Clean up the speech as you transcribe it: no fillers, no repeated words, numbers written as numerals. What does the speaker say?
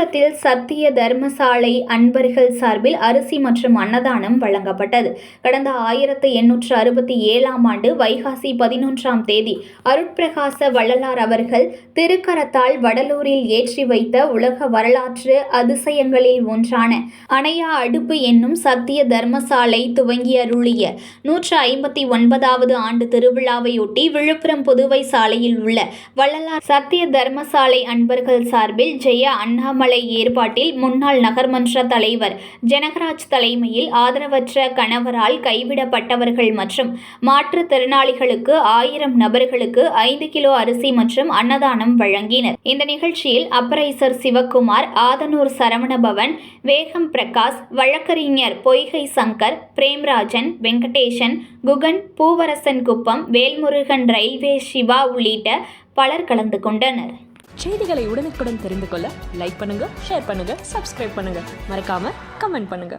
விழுப்புரத்தில் சத்திய தர்மசாலை அன்பர்கள் சார்பில் அரிசி மற்றும் அன்னதானம் வழங்கப்பட்டது. கடந்த 1867ஆம் ஆண்டு வைகாசி 11ஆம் தேதி அருட்பிரகாச வள்ளலார் அவர்கள் திருக்கரத்தால் வடலூரில் ஏற்றி வைத்த உலக வரலாற்று அதிசயங்களில் ஒன்றான அணையா அடுப்பு என்னும் சத்திய தர்மசாலை துவங்கியருளிய 159வது ஆண்டு திருவிழாவையொட்டி விழுப்புரம் புதுவை சாலையில் உள்ள வள்ளலார் சத்திய தர்மசாலை அன்பர்கள் சார்பில் ஜெய அண்ணாமலை ஏற்பாட்டில் முன்னாள் நகர்மன்ற தலைவர் ஜனகராஜ் தலைமையில் ஆதரவற்ற கணவரால் கைவிடப்பட்டவர்கள் மற்றும் மாற்றுத்திறனாளிகளுக்கு 1000 நபர்களுக்கு 5 கிலோ அரிசி மற்றும் அன்னதானம் வழங்கினர். இந்த நிகழ்ச்சியில் அப்பரைசர் சிவக்குமார், ஆதனூர் சரவணபவன், வேகம் பிரகாஷ், வழக்கறிஞர் பொய்கை சங்கர், பிரேம்ராஜன், வெங்கடேசன், குகன், பூவரசன் குப்பம், வேல்முருகன், ரயில்வே சிவா உள்ளிட்ட பலர் கலந்து கொண்டனர். செய்திகளை உடனுக்குடன் தெரிந்து கொள்ள லைக் பண்ணுங்க, ஷேர் பண்ணுங்க, சப்ஸ்கிரைப் பண்ணுங்க, மறக்காம கமெண்ட் பண்ணுங்க.